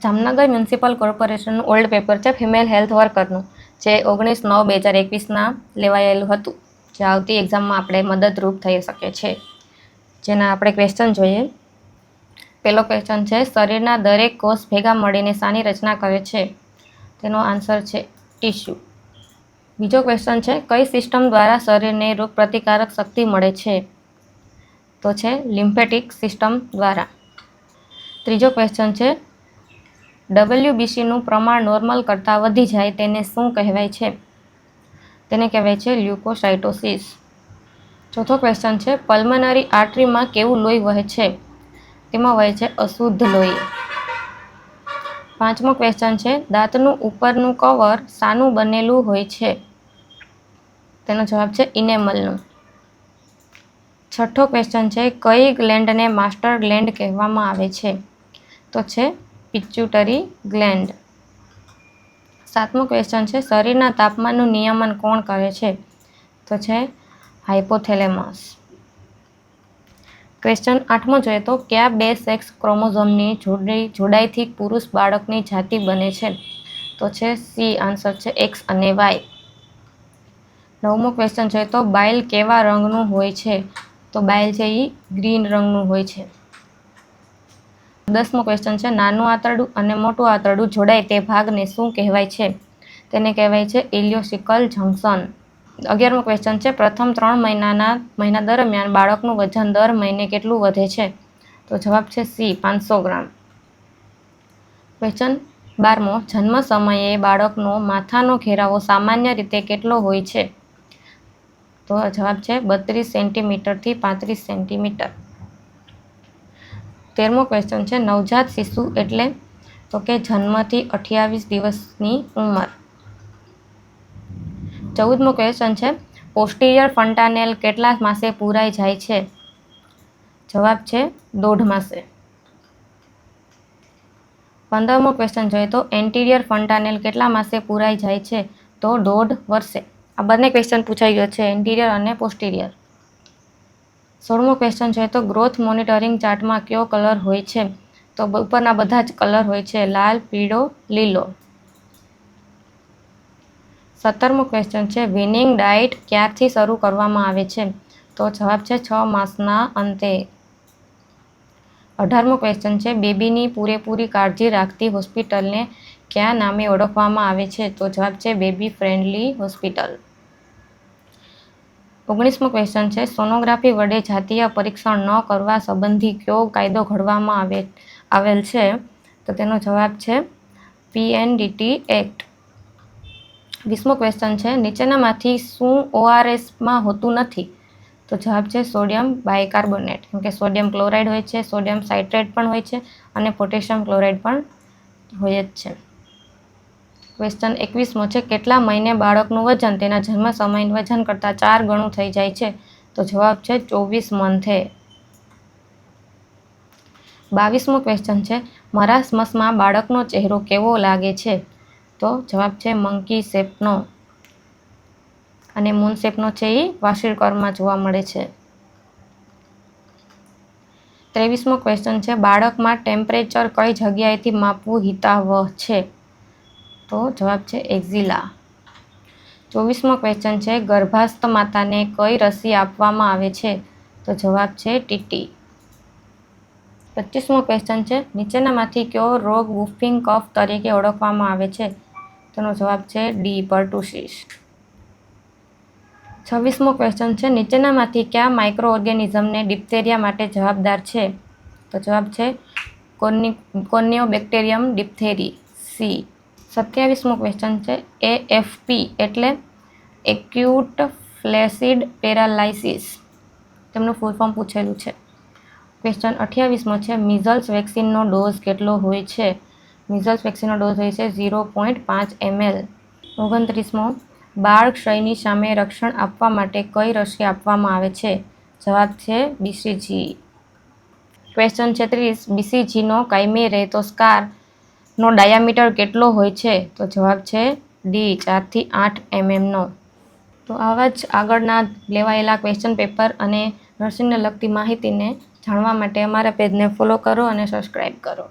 Jamnagar municipal કોર્પોરેશનનું old paper છે female health વર્કરનું, જે 19/9/2021ના લેવાયેલું હતું, જે આવતી એક્ઝામમાં આપણે મદદરૂપ થઈ શકે છે. જેના આપણે ક્વેશ્ચન જોઈએ. પહેલો ક્વેશ્ચન છે, શરીરના દરેક કોષ ભેગા મળીને શાની રચના કરે છે? તેનો આન્સર છે ટીશ્યુ. બીજો ક્વેશ્ચન છે, કઈ સિસ્ટમ દ્વારા શરીરને રોગ પ્રતિકારક શક્તિ મળે છે? તો છે લિમ્ફેટિક સિસ્ટમ દ્વારા. ત્રીજો ક્વેશ્ચન છે, WBCનું પ્રમાણ નોર્મલ કરતાં વધી જાય તેને શું કહેવાય છે? તેને કહેવાય છે લ્યુકોસાઇટોસિસ. ચોથો ક્વેશ્ચન છે, પલ્મનરી આર્ટરીમાં કેવું લોહી વહે છે? તેમાં વહે છે અશુદ્ધ લોહી. પાંચમો ક્વેશ્ચન છે, દાંતનું ઉપરનું કવર શાનું બનેલું હોય છે? તેનો જવાબ છે ઇનેમલનું. છઠ્ઠો ક્વેશ્ચન છે, કઈ ગ્લેન્ડને માસ્ટર ગ્લેન્ડ કહેવામાં આવે છે? તો છે પિચ્યુટરી ગ્લેન્ડ. સાતમો ક્વેશ્ચન છે, શરીરના તાપમાનનું નિયમન કોણ કરે છે? તો છે હાઇપોથેલેમસ. ક્વેશ્ચન 8મો જોઈએ તો કયા બે સેક્સ ક્રોમોઝોમની જોડાઈથી પુરુષ બાળકની જાતિ બને છે? તો છે સી, આન્સર છે એક્સ અને વાય. 9મો ક્વેશ્ચન જોઈએ તો બાઇલ કેવા રંગનું હોય છે? તો બાઇલ છે એ ગ્રીન રંગનું હોય છે. 10મો ક્વેશ્ચન છે, નાનું આંતરડું અને મોટું આંતરડું જોડાય તે ભાગને શું કહેવાય છે? તેને કહેવાય છે ઇલિયોસિકલ જંકશન. 11મો ક્વેશ્ચન છે, પ્રથમ 3 મહિના દરમિયાન બાળકનું વજન દર મહિને કેટલું વધે છે? તો જવાબ છે સી, 500 ગ્રામ. ક્વેશ્ચન 12મો, જન્મ સમયે બાળકનો માથાનો ઘેરાવો સામાન્ય રીતે કેટલો હોય છે? તો જવાબ છે 32 સેન્ટીમીટરથી 35 સેન્ટીમીટર. 13મો ક્વેશ્ચન છે, નવજાત શિશુ એટલે? તો કે જન્મથી 28 દિવસની ઉંમર. 14મો ક્વેશ્ચન છે, પોસ્ટિરિયર ફન્ટાનેલ કેટલા માસે પૂરાઈ જાય છે? જવાબ છે 1.5 માસે. 15મો ક્વેશ્ચન જોઈએ તો એન્ટિરિયર ફન્ટાનેલ કેટલા માસે પૂરાઈ જાય છે? તો 1.5 વર્ષે. આ બંને ક્વેશ્ચન પૂછાઈ ગયો છે, એન્ટિરિયર અને પોસ્ટિરિયર. 16મો ક્વેશ્ચન જોઈએ તો ગ્રોથ મોનિટરિંગ ચાર્ટમાં કયો કલર હોય છે? તો ઉપરના બધા જ કલર હોય છે, લાલ, પીળો, લીલો. 17મો ક્વેશ્ચન છે, વીનિંગ ડાયટ ક્યારથી શરૂ કરવામાં આવે છે? તો જવાબ છે 6 માસના અંતે. 18મો ક્વેશ્ચન છે, બેબીની પૂરેપૂરી કાળજી રાખતી હોસ્પિટલને કયા નામે ઓળખવામાં આવે છે? તો જવાબ છે બેબી ફ્રેન્ડલી હોસ્પિટલ. 19મો ક્વેશ્ચન છે, સોનોગ્રાફી વડે જાતીય પરીક્ષણ ન કરવા સંબંધી કયો કાયદો ઘડવામાં આવેલ છે? તો તેનો જવાબ છે PNDT એક્ટ. 20મો ક્વેશ્ચન છે, નીચેનામાંથી શું ORSમાં હોતું નથી? તો જવાબ છે સોડિયમ બાયકાર્બોનેટ. કેમ કે સોડિયમ ક્લોરાઇડ હોય છે, સોડિયમ સાઇટ્રેટ પણ હોય છે અને પોટેશિયમ ક્લોરાઇડ પણ હોય જ છે. ક્વેશ્ચન 21મો છે, કેટલા મહિને બાળકનું વજન તેના જન્મ સમયના વજન કરતાં 4 ગણું થઈ જાય છે? તો જવાબ છે 24 મંથે. 22મો ક્વેશ્ચન છે, મરાસમસમાં બાળકનો ચહેરો કેવો લાગે છે? તો જવાબ છે મંકી શેપનો. અને મૂન શેપનો છે એ વાર્ષિકોરમાં જોવા મળે છે. 23મો ક્વેશ્ચન છે, બાળકમાં ટેમ્પરેચર કઈ જગ્યાએથી માપવું હિતાવહ છે? તો જવાબ છે એક્ઝિલા. 24મો ક્વેશ્ચન છે, ગર્ભાસ્થ માતાને કઈ રસી આપવામાં આવે છે? તો જવાબ છે ટીટી. 25મો ક્વેશ્ચન છે, નીચેનામાંથી કયો રોગ વુફિંગ કફ તરીકે ઓળખવામાં આવે છે? તેનો જવાબ છે ડી, પર્ટુસિસ. 26મો ક્વેશ્ચન છે, નીચેનામાંથી કયા માઇક્રો ઓર્ગેનિઝમને ડિપ્થેરિયા માટે જવાબદાર છે? તો જવાબ છે કોર્નિયોબેક્ટેરિયમ ડિપ્થેરી, સી. 27મો ક્વેશ્ચન છે, AFP એટલે એક્યુટ ફ્લેસિડ પેરાલાઇસિસ. તેમનું ફૂલ ફોર્મ પૂછેલું છે. ક્વેશ્ચન 28મો છે, મિઝલ્સ વેક્સિનનો ડોઝ કેટલો હોય છે? મિઝલ્સ વેક્સિનનો ડોઝ હોય છે 0.5 ml. 29મો, બાળ ક્ષયની સામે રક્ષણ આપવા માટે કઈ રસી આપવામાં આવે છે? જવાબ છે BCG. ક્વેશ્ચન 36, BCGનો કાયમી રહેતો સ્કારનો ડાયામીટર કેટલો હોય છે? તો જવાબ છે ડી, 4 થી 8 mm નો. તો આવા જ આગળના લેવાયેલા ક્વેશ્ચન પેપર અને નર્સિંગને લગતી માહિતીને જાણવા માટે અમારા પેજને ફોલો કરો અને સબસ્ક્રાઈબ કરો.